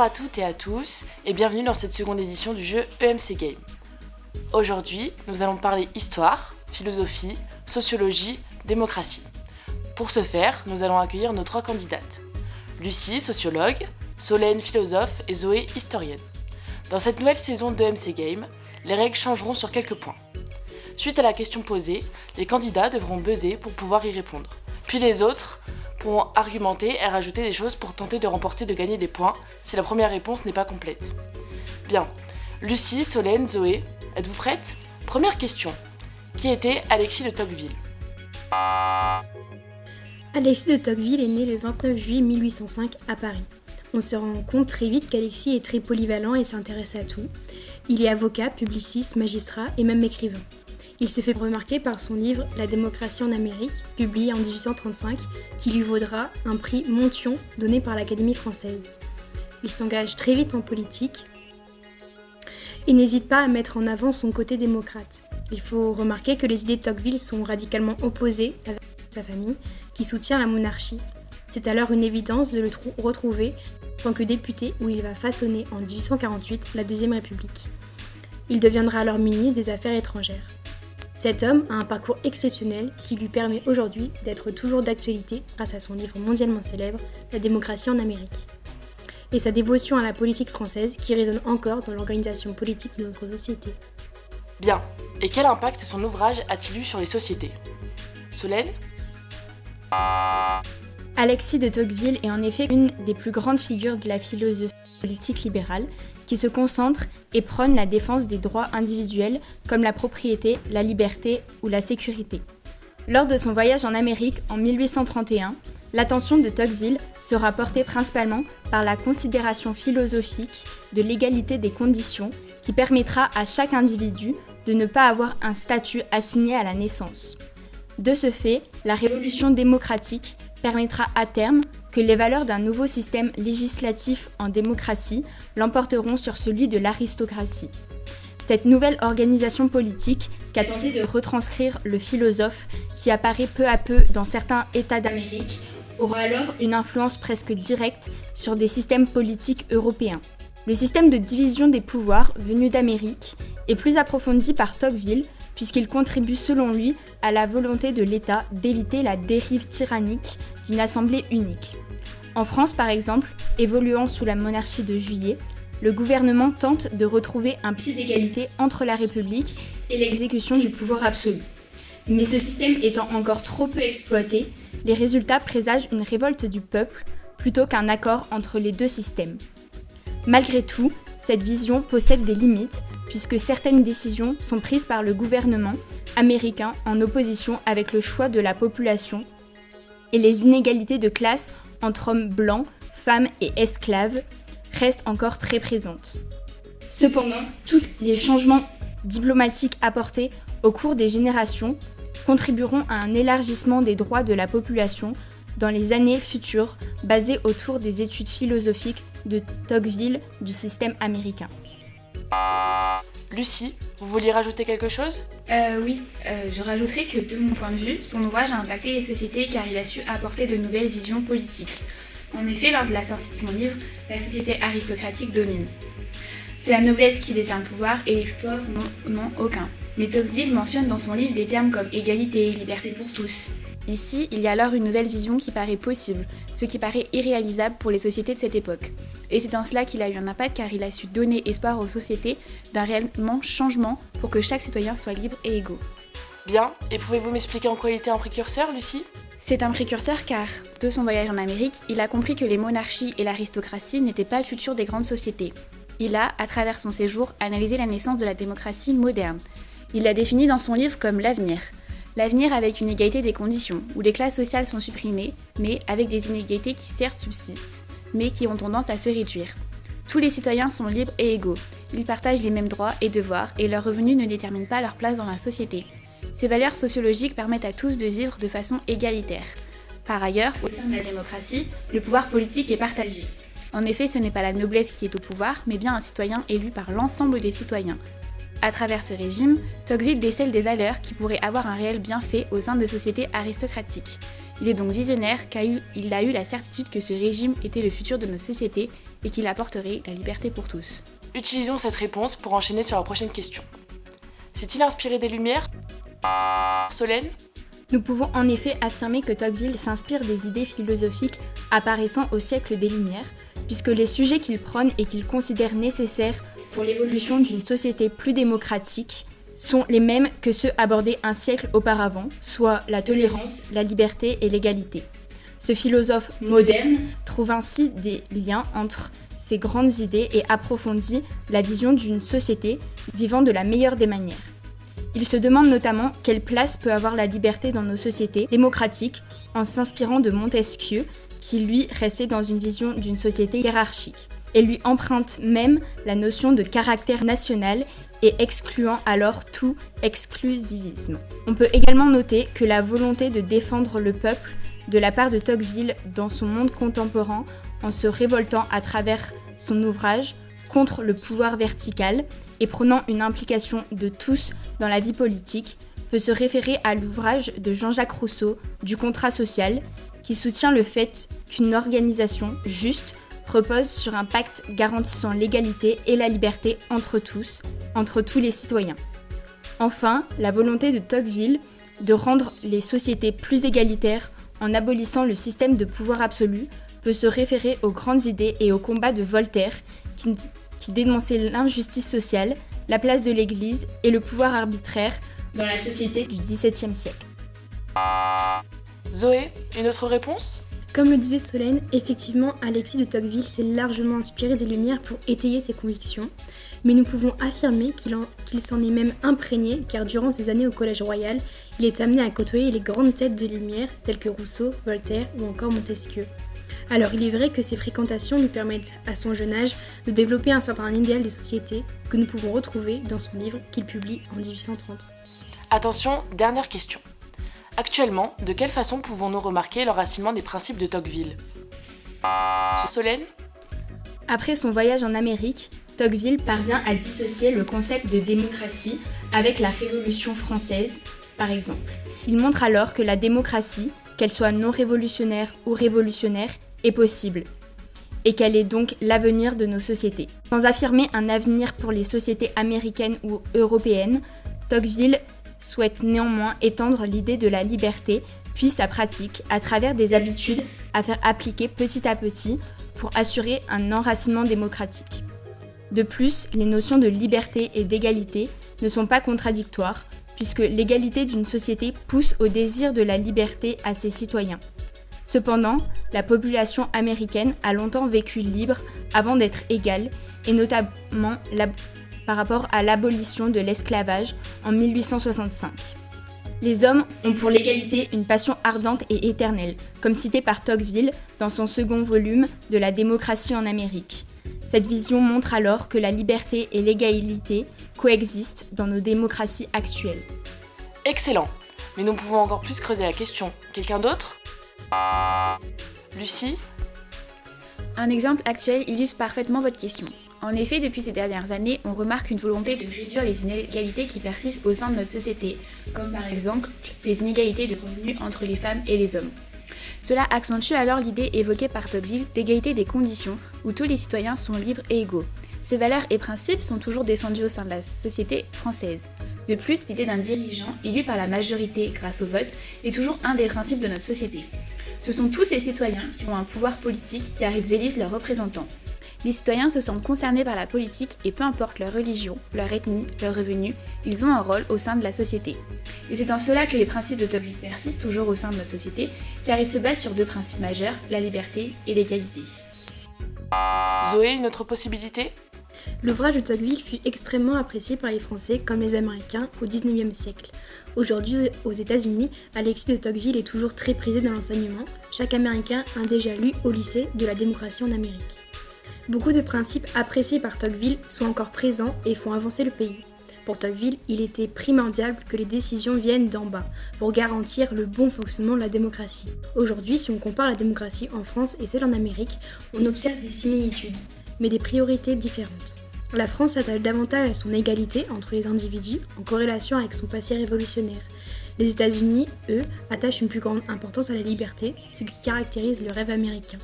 Bonjour à toutes et à tous et bienvenue dans cette seconde édition du jeu EMC Game. Aujourd'hui, nous allons parler histoire, philosophie, sociologie, démocratie. Pour ce faire, nous allons accueillir nos 3 candidates. Lucie, sociologue, Solène, philosophe et Zoé, historienne. Dans cette nouvelle saison de EMC Game, les règles changeront sur quelques points. Suite à la question posée, les candidats devront buzzer pour pouvoir y répondre. Puis les autres pourront argumenter et rajouter des choses pour tenter de gagner des points si la première réponse n'est pas complète. Bien, Lucie, Solène, Zoé, êtes-vous prêtes ? Première question. Qui était Alexis de Tocqueville ? Alexis de Tocqueville est né le 29 juillet 1805 à Paris. On se rend compte très vite qu'Alexis est très polyvalent et s'intéresse à tout. Il est avocat, publiciste, magistrat et même écrivain. Il se fait remarquer par son livre « La démocratie en Amérique », publié en 1835, qui lui vaudra un prix Monthyon donné par l'Académie française. Il s'engage très vite en politique et n'hésite pas à mettre en avant son côté démocrate. Il faut remarquer que les idées de Tocqueville sont radicalement opposées avec sa famille, qui soutient la monarchie. C'est alors une évidence de le retrouver en tant que député où il va façonner en 1848 la Deuxième République. Il deviendra alors ministre des Affaires étrangères. Cet homme a un parcours exceptionnel qui lui permet aujourd'hui d'être toujours d'actualité grâce à son livre mondialement célèbre « La démocratie en Amérique » et sa dévotion à la politique française qui résonne encore dans l'organisation politique de notre société. Bien, et quel impact son ouvrage a-t-il eu sur les sociétés ? Solène ? Alexis de Tocqueville est en effet une des plus grandes figures de la philosophie politique libérale qui se concentre et prône la défense des droits individuels comme la propriété, la liberté ou la sécurité. Lors de son voyage en Amérique en 1831, l'attention de Tocqueville sera portée principalement par la considération philosophique de l'égalité des conditions qui permettra à chaque individu de ne pas avoir un statut assigné à la naissance. De ce fait, la révolution démocratique permettra à terme que les valeurs d'un nouveau système législatif en démocratie l'emporteront sur celui de l'aristocratie. Cette nouvelle organisation politique qu'a tenté de retranscrire le philosophe qui apparaît peu à peu dans certains États d'Amérique aura alors une influence presque directe sur des systèmes politiques européens. Le système de division des pouvoirs venu d'Amérique est plus approfondi par Tocqueville puisqu'il contribue selon lui à la volonté de l'État d'éviter la dérive tyrannique d'une assemblée unique. En France par exemple, évoluant sous la monarchie de Juillet, le gouvernement tente de retrouver un pied d'égalité entre la République et l'exécution du pouvoir absolu. Mais ce système étant encore trop peu exploité, les résultats présagent une révolte du peuple plutôt qu'un accord entre les deux systèmes. Malgré tout, cette vision possède des limites puisque certaines décisions sont prises par le gouvernement américain en opposition avec le choix de la population et les inégalités de classe entre hommes blancs, femmes et esclaves restent encore très présentes. Cependant, tous les changements diplomatiques apportés au cours des générations contribueront à un élargissement des droits de la population dans les années futures basées autour des études philosophiques de Tocqueville du système américain. Lucie, vous vouliez rajouter quelque chose ? Oui, je rajouterai que de mon point de vue, son ouvrage a impacté les sociétés car il a su apporter de nouvelles visions politiques. En effet, lors de la sortie de son livre, la société aristocratique domine. C'est la noblesse qui détient le pouvoir et les plus pauvres n'en ont aucun. Mais Tocqueville mentionne dans son livre des termes comme égalité et liberté pour tous. Ici, il y a alors une nouvelle vision qui paraît possible, ce qui paraît irréalisable pour les sociétés de cette époque. Et c'est en cela qu'il a eu un impact car il a su donner espoir aux sociétés d'un réel changement pour que chaque citoyen soit libre et égaux. Bien, et pouvez-vous m'expliquer en quoi il était un précurseur, Lucie ? C'est un précurseur car, de son voyage en Amérique, il a compris que les monarchies et l'aristocratie n'étaient pas le futur des grandes sociétés. Il a, à travers son séjour, analysé la naissance de la démocratie moderne. Il l'a définie dans son livre comme l'avenir. L'avenir avec une égalité des conditions, où les classes sociales sont supprimées, mais avec des inégalités qui certes subsistent, mais qui ont tendance à se réduire. Tous les citoyens sont libres et égaux. Ils partagent les mêmes droits et devoirs et leurs revenus ne déterminent pas leur place dans la société. Ces valeurs sociologiques permettent à tous de vivre de façon égalitaire. Par ailleurs, au sein de la démocratie, le pouvoir politique est partagé. En effet, ce n'est pas la noblesse qui est au pouvoir, mais bien un citoyen élu par l'ensemble des citoyens. À travers ce régime, Tocqueville décèle des valeurs qui pourraient avoir un réel bienfait au sein des sociétés aristocratiques. Il est donc visionnaire car il a eu la certitude que ce régime était le futur de notre société et qu'il apporterait la liberté pour tous. Utilisons cette réponse pour enchaîner sur la prochaine question. S'est-il inspiré des Lumières ? Solène ? Nous pouvons en effet affirmer que Tocqueville s'inspire des idées philosophiques apparaissant au siècle des Lumières, puisque les sujets qu'il prône et qu'il considère nécessaires pour l'évolution d'une société plus démocratique sont les mêmes que ceux abordés un siècle auparavant, soit la tolérance, la liberté et l'égalité. Ce philosophe moderne trouve ainsi des liens entre ces grandes idées et approfondit la vision d'une société vivant de la meilleure des manières. Il se demande notamment quelle place peut avoir la liberté dans nos sociétés démocratiques en s'inspirant de Montesquieu, qui lui restait dans une vision d'une société hiérarchique, et lui emprunte même la notion de caractère national et excluant alors tout exclusivisme. On peut également noter que la volonté de défendre le peuple de la part de Tocqueville dans son monde contemporain en se révoltant à travers son ouvrage contre le pouvoir vertical et prônant une implication de tous dans la vie politique, peut se référer à l'ouvrage de Jean-Jacques Rousseau du contrat social, qui soutient le fait qu'une organisation juste repose sur un pacte garantissant l'égalité et la liberté entre tous les citoyens. Enfin, la volonté de Tocqueville de rendre les sociétés plus égalitaires en abolissant le système de pouvoir absolu peut se référer aux grandes idées et aux combats de Voltaire qui dénonçaient l'injustice sociale, la place de l'Église et le pouvoir arbitraire dans la société du XVIIe siècle. Zoé, une autre réponse ? Comme le disait Solène, effectivement, Alexis de Tocqueville s'est largement inspiré des Lumières pour étayer ses convictions, mais nous pouvons affirmer qu'il s'en est même imprégné, car durant ses années au Collège Royal, il est amené à côtoyer les grandes têtes des Lumières, telles que Rousseau, Voltaire ou encore Montesquieu. Alors il est vrai que ces fréquentations lui permettent, à son jeune âge, de développer un certain idéal de société que nous pouvons retrouver dans son livre qu'il publie en 1830. Attention, dernière question. Actuellement, de quelle façon pouvons-nous remarquer l'enracinement des principes de Tocqueville ? Solène ? Après son voyage en Amérique, Tocqueville parvient à dissocier le concept de démocratie avec la Révolution française, par exemple. Il montre alors que la démocratie, qu'elle soit non révolutionnaire ou révolutionnaire, est possible, et qu'elle est donc l'avenir de nos sociétés. Sans affirmer un avenir pour les sociétés américaines ou européennes, Tocqueville souhaite néanmoins étendre l'idée de la liberté, puis sa pratique, à travers des habitudes à faire appliquer petit à petit pour assurer un enracinement démocratique. De plus, les notions de liberté et d'égalité ne sont pas contradictoires, puisque l'égalité d'une société pousse au désir de la liberté à ses citoyens. Cependant, la population américaine a longtemps vécu libre avant d'être égale, et notamment par rapport à l'abolition de l'esclavage en 1865. Les hommes ont pour l'égalité une passion ardente et éternelle, comme cité par Tocqueville dans son second volume de la démocratie en Amérique. Cette vision montre alors que la liberté et l'égalité coexistent dans nos démocraties actuelles. Excellent, mais nous pouvons encore plus creuser la question. Quelqu'un d'autre ? Lucie ? Un exemple actuel illustre parfaitement votre question. En effet, depuis ces dernières années, on remarque une volonté de réduire les inégalités qui persistent au sein de notre société, comme par exemple les inégalités de revenus entre les femmes et les hommes. Cela accentue alors l'idée évoquée par Tocqueville d'égalité des conditions où tous les citoyens sont libres et égaux. Ces valeurs et principes sont toujours défendus au sein de la société française. De plus, l'idée d'un dirigeant élu par la majorité grâce au vote est toujours un des principes de notre société. Ce sont tous ces citoyens qui ont un pouvoir politique car ils élisent leurs représentants. Les citoyens se sentent concernés par la politique et peu importe leur religion, leur ethnie, leur revenu, ils ont un rôle au sein de la société. Et c'est en cela que les principes de Tocqueville persistent toujours au sein de notre société, car ils se basent sur deux principes majeurs, la liberté et l'égalité. Zoé, une autre possibilité ? L'ouvrage de Tocqueville fut extrêmement apprécié par les Français comme les Américains au XIXe siècle. Aujourd'hui, aux États-Unis, Alexis de Tocqueville est toujours très prisé dans l'enseignement. Chaque Américain a déjà lu au lycée de la démocratie en Amérique. Beaucoup de principes appréciés par Tocqueville sont encore présents et font avancer le pays. Pour Tocqueville, il était primordial que les décisions viennent d'en bas pour garantir le bon fonctionnement de la démocratie. Aujourd'hui, si on compare la démocratie en France et celle en Amérique, on observe des similitudes, mais des priorités différentes. La France s'attache davantage à son égalité entre les individus en corrélation avec son passé révolutionnaire. Les États-Unis, eux, attachent une plus grande importance à la liberté, ce qui caractérise le rêve américain.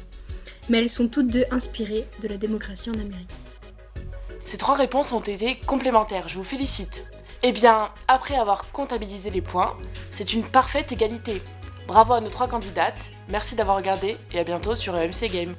mais elles sont toutes deux inspirées de la démocratie en Amérique. Ces 3 réponses ont été complémentaires, je vous félicite. Eh bien, après avoir comptabilisé les points, c'est une parfaite égalité. Bravo à nos 3 candidates, merci d'avoir regardé et à bientôt sur EMC Game.